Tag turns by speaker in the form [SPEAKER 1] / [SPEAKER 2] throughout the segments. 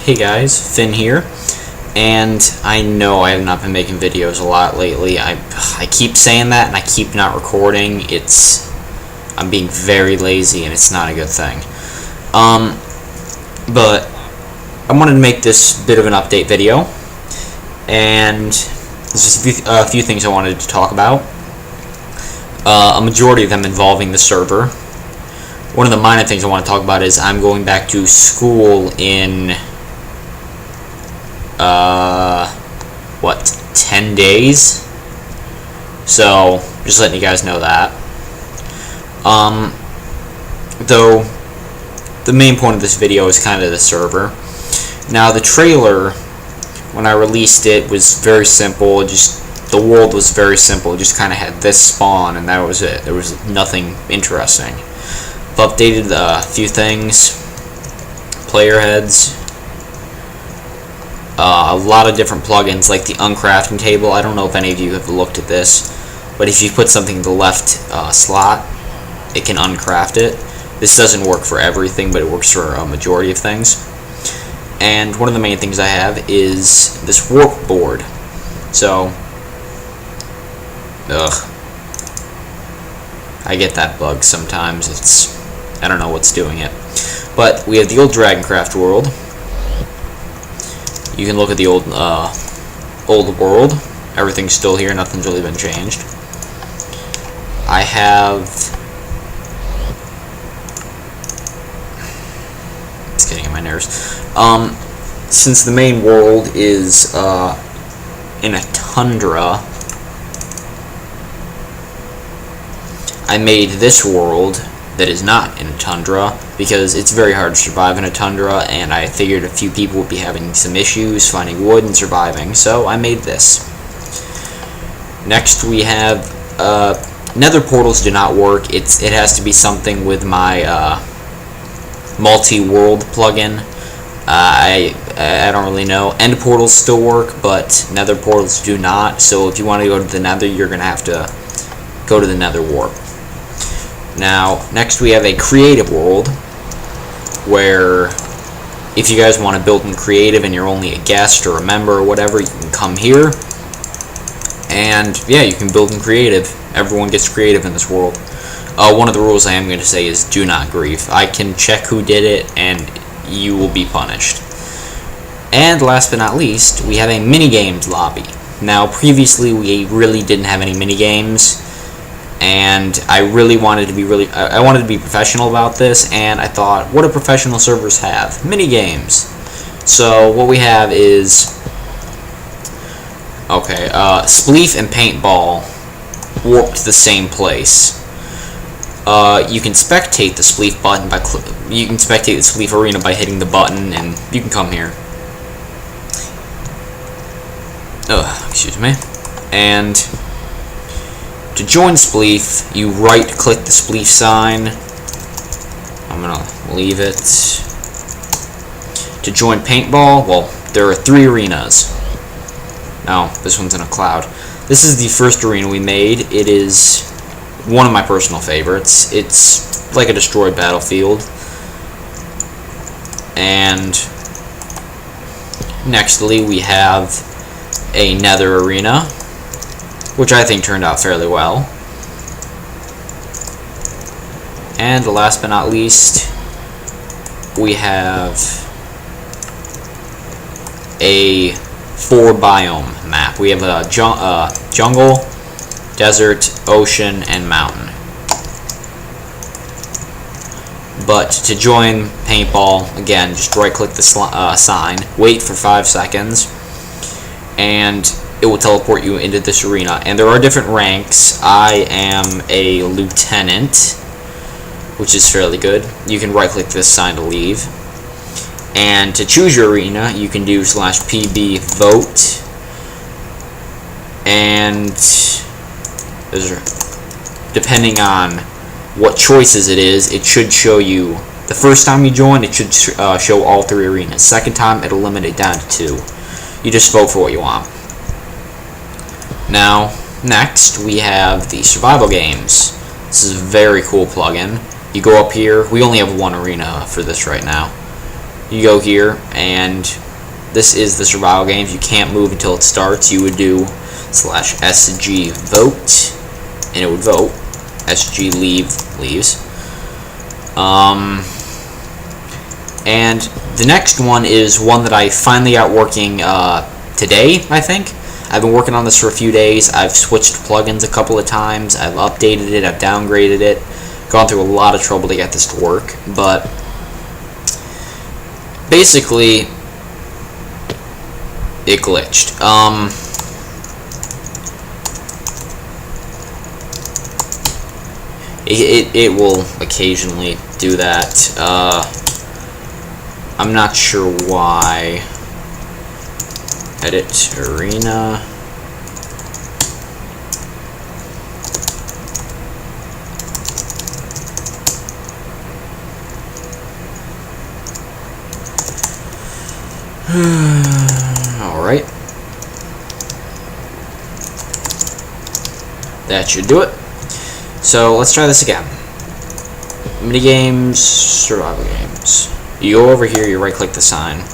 [SPEAKER 1] Hey guys, Finn here, and I know I have not been making videos a lot lately. I keep saying that and I keep not recording. I'm being very lazy and it's not a good thing. But I wanted to make this bit of an update video, and there's just a few things I wanted to talk about. A majority of them involving the server. One of the minor things I want to talk about is I'm going back to school in 10 days? So, just letting you guys know that. Though, the main point of this video is kind of the server. Now, the trailer, when I released it, was very simple. The world was very simple. It just kind of had this spawn, and that was it. There was nothing interesting. I've updated a few things. Player heads. A lot of different plugins, like the uncrafting table. I don't know if any of you have looked at this, but if you put something in the left slot, it can uncraft it. This doesn't work for everything, but it works for a majority of things. And one of the main things I have is this warp board. So, I get that bug sometimes. I don't know what's doing it. But we have the old Dragoncraft world. You can look at the old world. Everything's still here. Nothing's really been changed. I have. It's getting on my nerves. Since the main world is in a tundra, I made this world that is not in a tundra, because it's very hard to survive in a tundra, and I figured a few people would be having some issues finding wood and surviving, so I made this. Next we have nether portals do not work. It has to be something with my multi-world plugin. I don't really know. End portals still work, but nether portals do not, so if you want to go to the nether, you're going to have to go to the nether warp. Now, next we have a creative world, where if you guys want to build in creative and you're only a guest or a member or whatever, you can come here, and yeah, you can build in creative. Everyone gets creative in this world. One of the rules I am going to say is do not grief. I can check who did it, and you will be punished. And last but not least, we have a minigames lobby. Now, previously we really didn't have any minigames, and I really wanted to be I wanted to be professional about this, and I thought, what do professional servers have? Mini-games. So what we have is, Spleef and Paintball warped to the same place. You can spectate the Spleef button you can spectate the Spleef arena by hitting the button, and you can come here. Excuse me. And to join Spleef, you right-click the Spleef sign. I'm gonna leave it. To join Paintball, well, there are 3 arenas. Now, this one's in a cloud. This is the first arena we made. It is one of my personal favorites. It's like a destroyed battlefield. And nextly, we have a nether arena, which I think turned out fairly well. And last but not least, we have a 4-biome map. We have a jungle, desert, ocean, and mountain. But to join Paintball, again, just right-click the sign, wait for 5 seconds, and it will teleport you into this arena. And there are different ranks. I am a lieutenant, which is fairly good. You can right-click this sign to leave. And to choose your arena, you can do /pb vote. And depending on what choices it is, it should show you. The first time you join, it should show all 3 arenas. Second time, it'll limit it down to 2. You just vote for what you want. Now, next, we have the survival games. This is a very cool plugin. You go up here. We only have 1 arena for this right now. you go here, and this is the survival games. You can't move until it starts. You would do /SG vote, and it would vote. SG leave leaves. And the next one is one that I finally got working today, I think. I've been working on this for a few days. I've switched plugins a couple of times. I've updated it. I've downgraded it. Gone through a lot of trouble to get this to work. But basically, it glitched. It will occasionally do that. I'm not sure why. Edit arena. Alright. That should do it. So let's try this again. Minigames, survival games. You go over here, you right click the sign.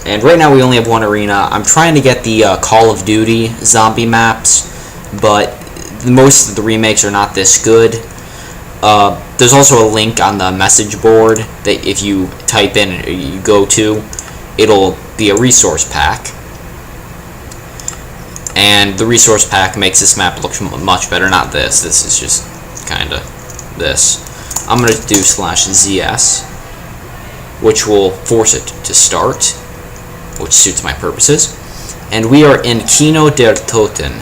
[SPEAKER 1] And right now we only have one arena. I'm trying to get the Call of Duty zombie maps, but most of the remakes are not this good. There's also a link on the message board that if you type in and you go to, it'll be a resource pack. And the resource pack makes this map look much better. Not this. This is just kind of this. I'm going to do /ZS, which will force it to start, which suits my purposes. And we are in Kino der Toten,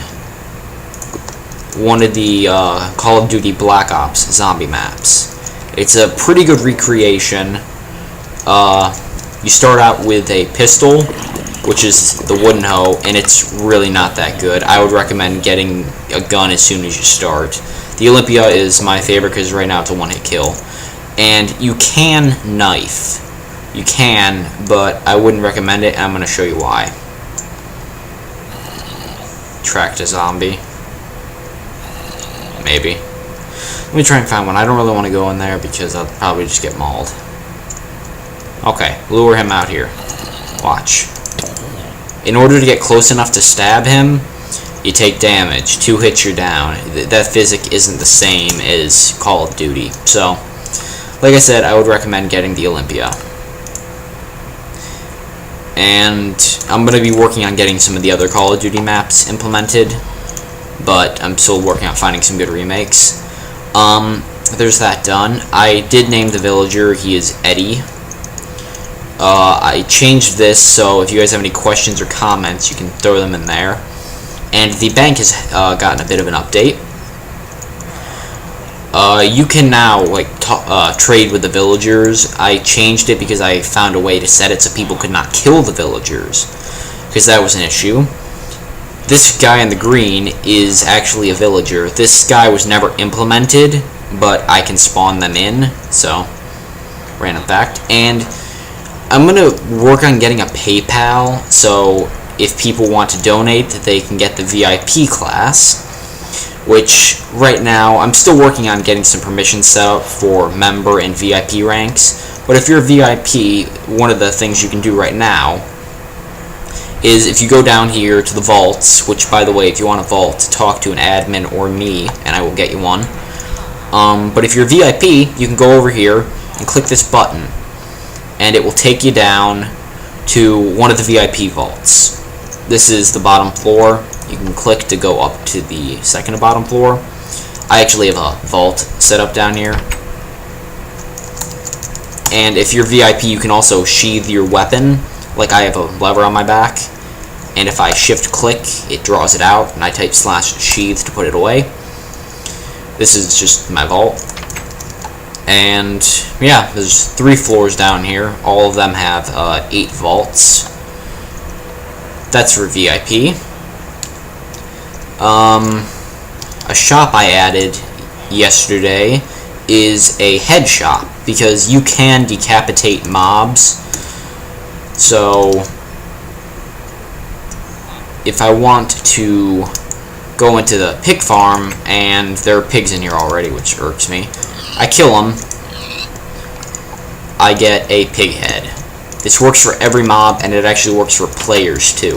[SPEAKER 1] one of the Call of Duty Black Ops zombie maps. It's a pretty good recreation. You start out with a pistol, which is the wooden hoe, and it's really not that good. I would recommend getting a gun as soon as you start. The Olympia is my favorite because right now it's a one-hit kill. And you can knife. You can, but I wouldn't recommend it, and I'm going to show you why. Tracked a zombie. Maybe. Let me try and find one. I don't really want to go in there because I'll probably just get mauled. Okay, lure him out here. Watch. In order to get close enough to stab him, you take damage. 2 hits, you're down. That physic isn't the same as Call of Duty. So, like I said, I would recommend getting the Olympia. And I'm going to be working on getting some of the other Call of Duty maps implemented, but I'm still working on finding some good remakes. There's that done. I did name the villager. He is Eddie. I changed this, so if you guys have any questions or comments, you can throw them in there. And the bank has gotten a bit of an update. You can now trade with the villagers. I changed it because I found a way to set it so people could not kill the villagers, because that was an issue. This guy in the green is actually a villager. This guy was never implemented, but I can spawn them in, so random fact. And I'm going to work on getting a PayPal, so if people want to donate, they can get the VIP class, which right now I'm still working on getting some permissions set up for member and VIP ranks. But if you're a VIP, one of the things you can do right now is if you go down here to the vaults, which by the way, if you want a vault, talk to an admin or me and I will get you one. But if you're a VIP, you can go over here and click this button, and it will take you down to one of the VIP vaults. This is the bottom floor. You can click to go up to the second to bottom floor. I actually have a vault set up down here. And if you're VIP, you can also sheathe your weapon. Like I have a lever on my back, and if I shift click, it draws it out, and I type /sheath to put it away. This is just my vault. And yeah, there's 3 floors down here. All of them have 8 vaults. That's for VIP. A shop I added yesterday is a head shop, because you can decapitate mobs. So if I want to go into the pig farm, and there are pigs in here already, which irks me, I kill him, I get a pig head. This works for every mob, and it actually works for players too.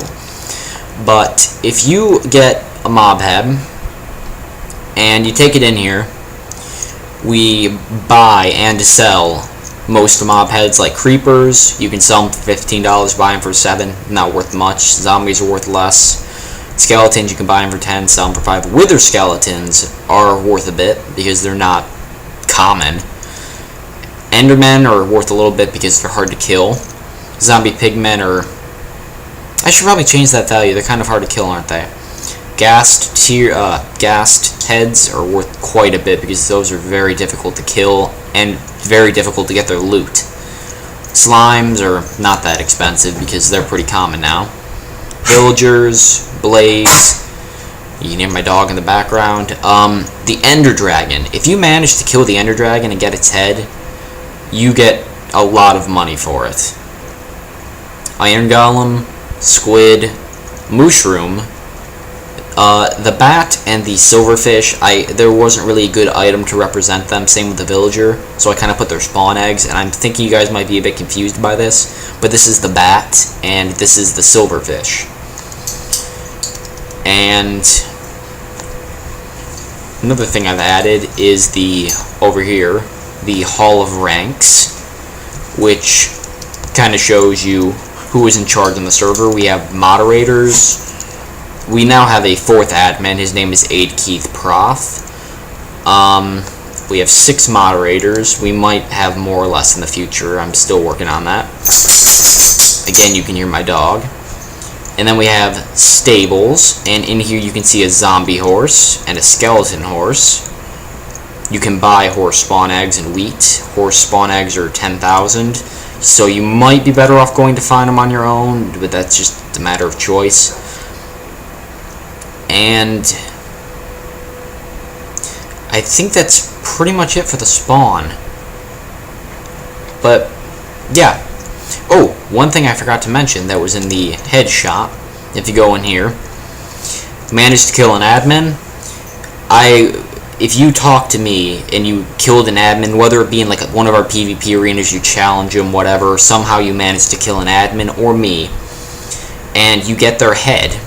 [SPEAKER 1] But if you get a mob head and you take it in here, we buy and sell most mob heads. Like creepers, you can sell them for $15, buy them for $7, not worth much. Zombies are worth less. Skeletons, you can buy them for $10, sell them for $5. Wither skeletons are worth a bit because they're not common. Endermen are worth a little bit because they're hard to kill. Zombie pigmen are... I should probably change that value. They're kind of hard to kill, aren't they? Ghast heads are worth quite a bit because those are very difficult to kill and very difficult to get their loot. Slimes are not that expensive because they're pretty common now. Villagers, blaze. You can hear my dog in the background. The Ender Dragon. If you manage to kill the Ender Dragon and get its head, you get a lot of money for it. Iron Golem, Squid, Mushroom, the Bat and the Silverfish, there wasn't really a good item to represent them, same with the Villager, so I kind of put their spawn eggs, and I'm thinking you guys might be a bit confused by this, but this is the Bat, and this is the Silverfish. And another thing I've added is over here, the Hall of Ranks, which kind of shows you who is in charge on the server. We have moderators. We now have a 4th admin. His name is Aid Keith Prof. We have 6 moderators. We might have more or less in the future. I'm still working on that. Again, you can hear my dog. And then we have stables, and in here you can see a zombie horse and a skeleton horse. You can buy horse spawn eggs and wheat. Horse spawn eggs are 10,000, so you might be better off going to find them on your own, but that's just a matter of choice. And I think that's pretty much it for the spawn. But yeah. Oh, one thing I forgot to mention that was in the head shop. If you go in here, managed to kill an admin. If you talk to me and you killed an admin, whether it be in like one of our PvP arenas, you challenge them, whatever, somehow you manage to kill an admin or me, and you get their head.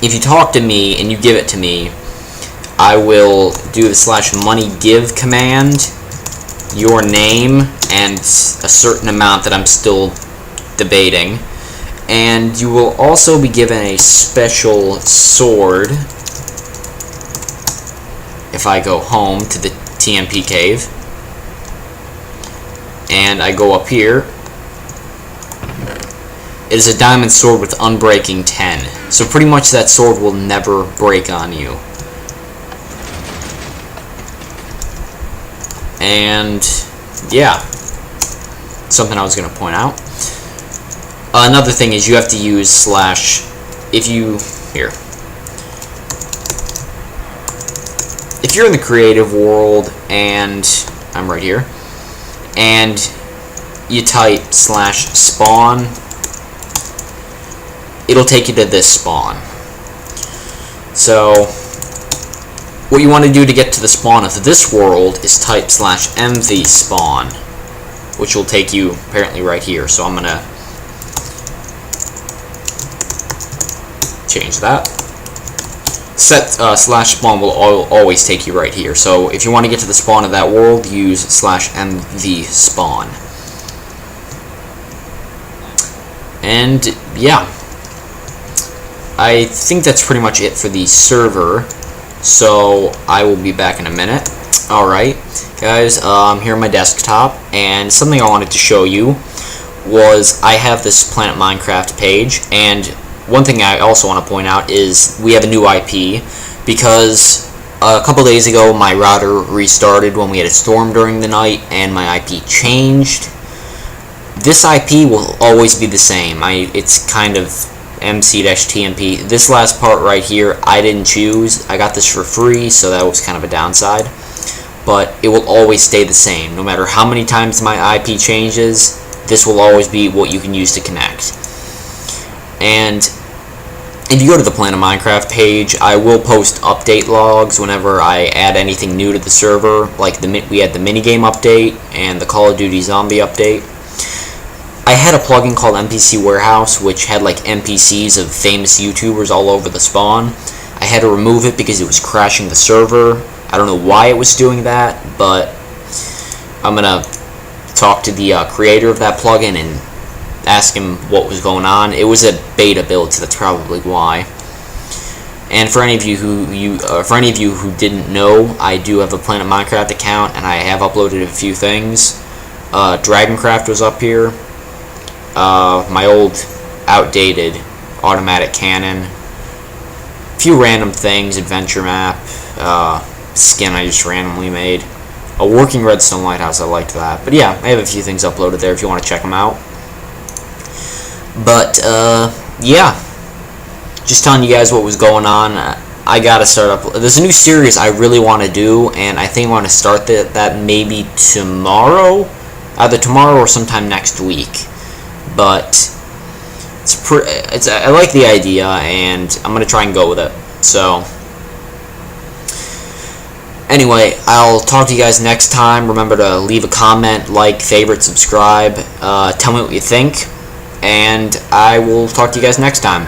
[SPEAKER 1] If you talk to me and you give it to me, I will do the /moneygive command, your name, and a certain amount that I'm still debating. And you will also be given a special sword if I go home to the TMP cave. And I go up here. It is a diamond sword with unbreaking 10. So pretty much that sword will never break on you. And yeah, something I was going to point out. Another thing is you have to use if you're in the creative world, and I'm right here, and you type /spawn, it'll take you to this spawn. So what you want to do to get to the spawn of this world is type /mv spawn, which will take you apparently right here. So I'm gonna change that. Set /spawn will always take you right here. So if you want to get to the spawn of that world, use /mv spawn. And yeah, I think that's pretty much it for the server. So I will be back in a minute. Alright, guys, I'm here on my desktop, and something I wanted to show you was I have this Planet Minecraft page, and one thing I also want to point out is we have a new IP, because a couple days ago my router restarted when we had a storm during the night, and my IP changed. This IP will always be the same. It's kind of MC-TMP. This last part right here, I didn't choose. I got this for free, so that was kind of a downside. But it will always stay the same. No matter how many times my IP changes, this will always be what you can use to connect. And if you go to the Planet Minecraft page, I will post update logs whenever I add anything new to the server. Like we had the minigame update and the Call of Duty Zombie update. I had a plugin called NPC Warehouse, which had like NPCs of famous YouTubers all over the spawn. I had to remove it because it was crashing the server. I don't know why it was doing that, but I'm gonna talk to the creator of that plugin and ask him what was going on. It was a beta build, so that's probably why. And for any of you who didn't know, I do have a Planet Minecraft account, and I have uploaded a few things. Dragoncraft was up here. My old, outdated automatic cannon. A few random things, adventure map, skin I just randomly made. A working redstone lighthouse, I liked that. But yeah, I have a few things uploaded there if you want to check them out. But, yeah. Just telling you guys what was going on. I gotta start up. There's a new series I really want to do, and I think I want to start that maybe tomorrow. Either tomorrow or sometime next week. But I like the idea, and I'm gonna try and go with it. So anyway, I'll talk to you guys next time. Remember to leave a comment, like, favorite, subscribe. Tell me what you think, and I will talk to you guys next time.